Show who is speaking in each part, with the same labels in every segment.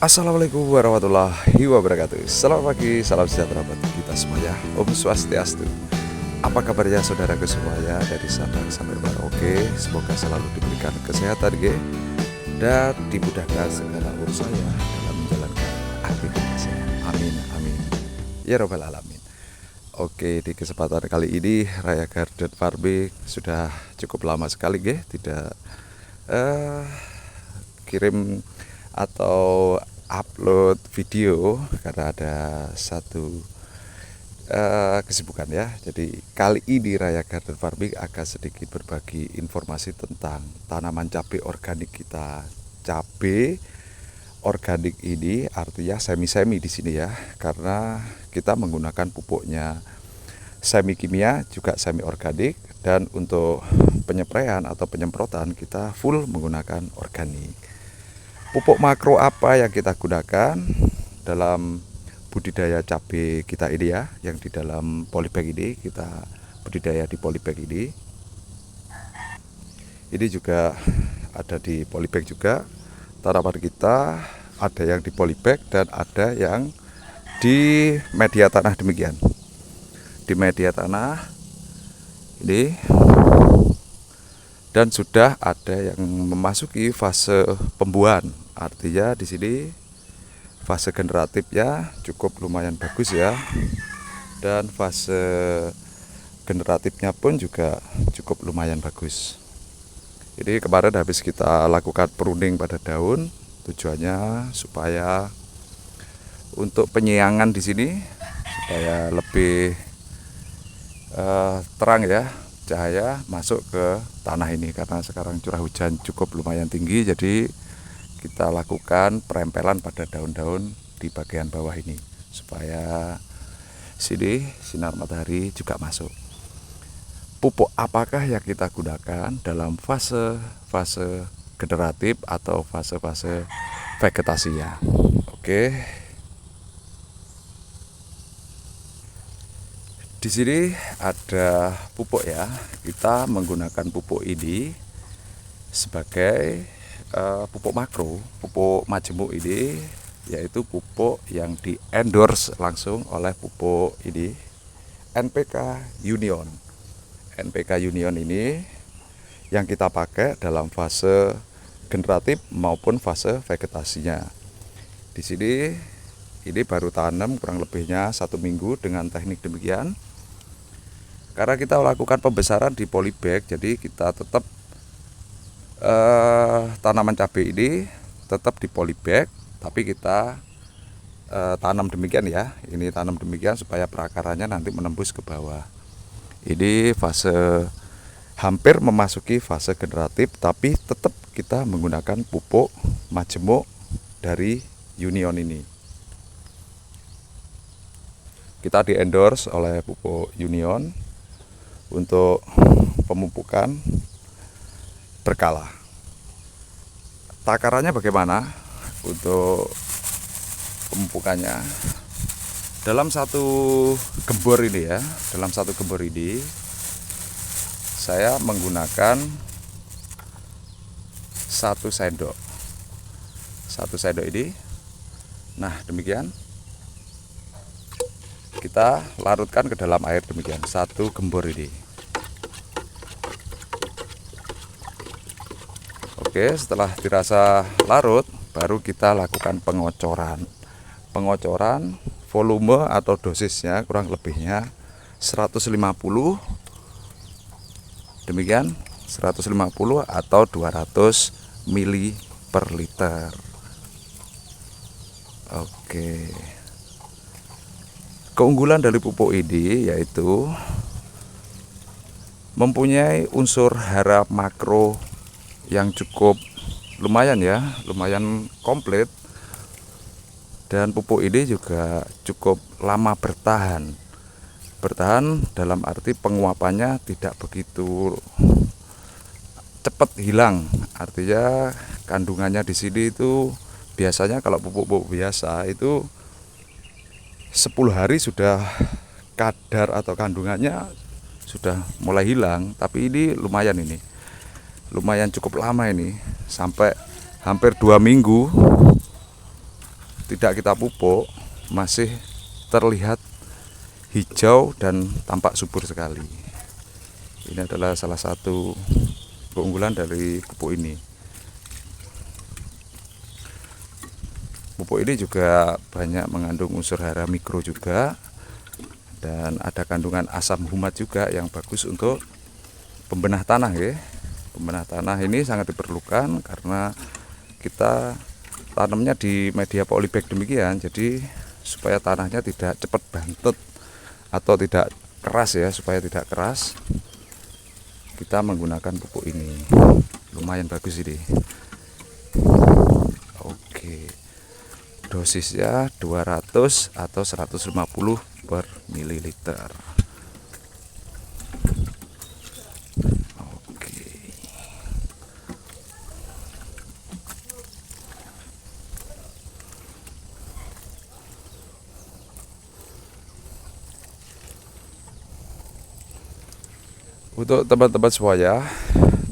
Speaker 1: Assalamualaikum warahmatullahi wabarakatuh. Selamat pagi, salam sejahtera buat kita semuanya. Om Swastiastu. Apa kabarnya saudaraku semuanya dari Sabang sampai Merauke? Semoga selalu diberikan kesehatan dan dimudahkan segala urusannya dalam menjalankan aktivitasnya. Amin amin. Ya robbal alamin. Oke, di kesempatan kali ini Raya Garden Farming sudah cukup lama sekali tidak kirim atau upload video karena ada satu kesibukan ya. Jadi kali ini Raya Garden Farming akan sedikit berbagi informasi tentang tanaman cabai organik kita. Cabai organik ini artinya semi-semi di sini ya, karena kita menggunakan pupuknya semi kimia juga semi organik, dan untuk penyepraian atau penyemprotan kita full menggunakan organik. Pupuk makro apa yang kita gunakan dalam budidaya cabai kita ini ya, yang di dalam polybag ini, kita budidaya di polybag ini. Ini juga ada di polybag juga. Tanaman kita ada yang di polybag dan ada yang di media tanah demikian. Di media tanah ini, dan sudah ada yang memasuki fase pembuahan. Artinya di sini fase generatifnya cukup lumayan bagus ya, dan fase generatifnya pun juga cukup lumayan bagus. Jadi kemarin habis kita lakukan pruning pada daun, tujuannya supaya untuk penyiangan di sini supaya lebih terang ya, cahaya masuk ke tanah ini, karena sekarang curah hujan cukup lumayan tinggi. Jadi kita lakukan perempelan pada daun-daun di bagian bawah ini supaya sini sinar matahari juga masuk. Pupuk apakah yang kita gunakan dalam fase generatif atau fase-fase vegetasi ya? Oke. Di sini ada pupuk ya. Kita menggunakan pupuk ini sebagai pupuk makro, pupuk majemuk ini, yaitu pupuk yang di endorse langsung oleh pupuk ini, NPK Union. NPK Union ini yang kita pakai dalam fase generatif maupun fase vegetasinya. Di sini ini baru tanam kurang lebihnya 1 minggu dengan teknik demikian. Karena kita lakukan pembesaran di polybag, jadi kita tetap tanaman cabai ini tetap di polybag, tapi kita tanam demikian ya. Ini tanam demikian supaya perakarannya nanti menembus ke bawah. Ini fase hampir memasuki fase generatif, tapi tetap kita menggunakan pupuk majemuk dari Union ini. Kita di-endorse oleh pupuk Union untuk pemupukan berkala. Takarannya bagaimana untuk pemupukannya? Dalam satu gembor ini ya, dalam satu gembor ini saya menggunakan 1 sendok. 1 sendok ini. Nah, demikian. Kita larutkan ke dalam air demikian, 1 gembor ini. Oke, setelah dirasa larut, baru kita lakukan pengocoran. Pengocoran volume atau dosisnya kurang lebihnya 150, demikian 150 atau 200 mili per liter. Oke. Keunggulan dari pupuk ini yaitu mempunyai unsur hara makro yang cukup lumayan ya, lumayan komplit. Dan pupuk ini juga cukup lama bertahan. Bertahan dalam arti penguapannya tidak begitu cepat hilang. Artinya kandungannya di sini itu biasanya kalau pupuk-pupuk biasa itu 10 hari sudah kadar atau kandungannya sudah mulai hilang, tapi ini lumayan, ini lumayan cukup lama, ini sampai hampir 2 minggu tidak kita pupuk masih terlihat hijau dan tampak subur sekali. Ini adalah salah satu keunggulan dari pupuk ini. Pupuk ini juga banyak mengandung unsur hara mikro juga, dan ada kandungan asam humat juga yang bagus untuk pembenah tanah ya. Pembenah tanah ini sangat diperlukan karena kita tanamnya di media polybag demikian, jadi supaya tanahnya tidak cepat bantet atau tidak keras ya, supaya tidak keras kita menggunakan pupuk ini. Lumayan bagus ini. Oke, dosisnya 200 atau 150 per mililiter. Untuk teman-teman semuanya,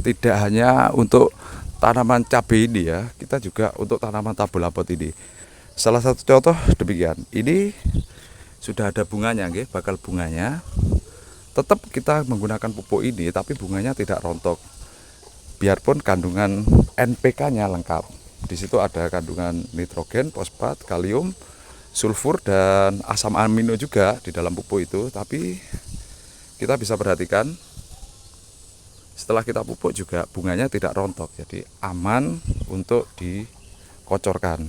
Speaker 1: tidak hanya untuk tanaman cabai ini ya, kita juga untuk tanaman tabulapot ini. Salah satu contoh demikian. Ini sudah ada bunganya, bakal bunganya. Tetap kita menggunakan pupuk ini, tapi bunganya tidak rontok. Biarpun kandungan NPK-nya lengkap. Di situ ada kandungan nitrogen, fosfat, kalium, sulfur, dan asam amino juga di dalam pupuk itu. Tapi kita bisa perhatikan, setelah kita pupuk juga bunganya tidak rontok, jadi aman untuk dikocorkan.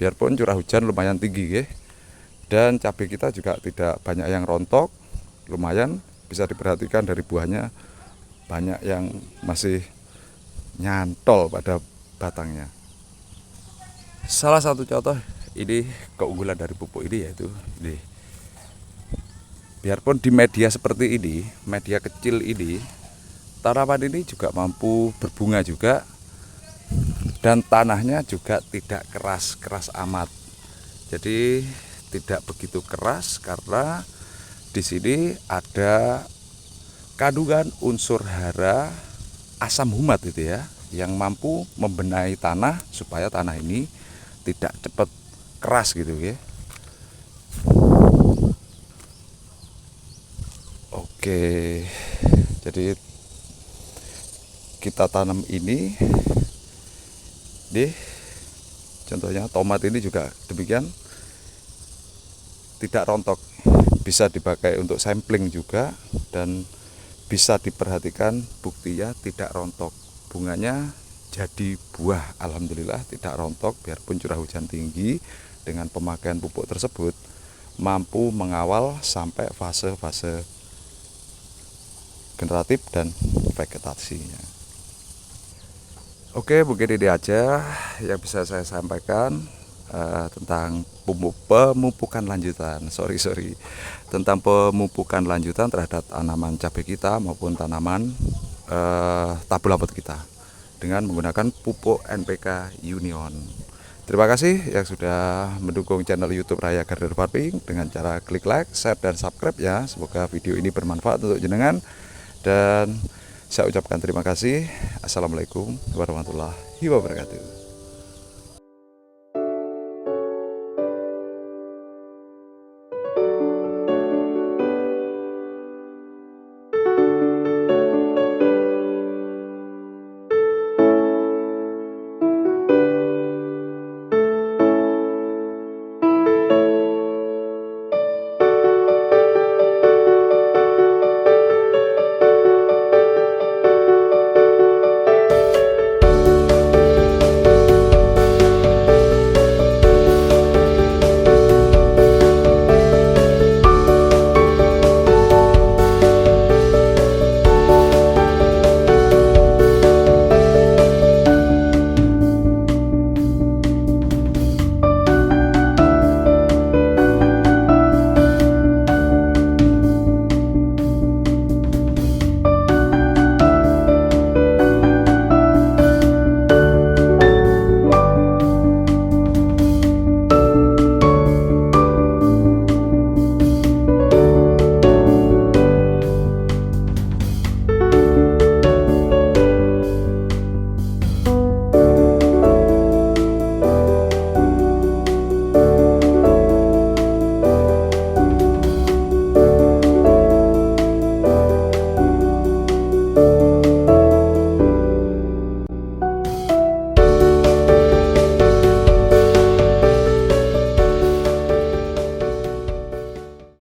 Speaker 1: Biarpun curah hujan lumayan tinggi dan cabai kita juga tidak banyak yang rontok, lumayan bisa diperhatikan dari buahnya banyak yang masih nyantol pada batangnya. Salah satu contoh ini keunggulan dari pupuk ini yaitu ini. Biarpun di media seperti ini, media kecil ini, tanaman ini juga mampu berbunga juga, dan tanahnya juga tidak keras amat. Jadi tidak begitu keras karena di sini ada kandungan unsur hara asam humat itu ya, yang mampu membenahi tanah supaya tanah ini tidak cepat keras gitu ya. Oke, jadi kita tanam ini deh, contohnya tomat ini juga demikian, tidak rontok, bisa dipakai untuk sampling juga, dan bisa diperhatikan buktinya tidak rontok, bunganya jadi buah, alhamdulillah tidak rontok. Biarpun curah hujan tinggi, dengan pemakaian pupuk tersebut mampu mengawal sampai fase-fase generatif dan vegetasinya. Oke, mungkin ini aja yang bisa saya sampaikan tentang pemupukan lanjutan. Tentang pemupukan lanjutan terhadap tanaman cabai kita maupun tanaman tabulapot kita dengan menggunakan pupuk NPK Union. Terima kasih yang sudah mendukung channel YouTube Raya Garden Farming dengan cara klik like, share, dan subscribe ya. Semoga video ini bermanfaat untuk jenengan, dan saya ucapkan terima kasih. Assalamualaikum warahmatullahi wabarakatuh.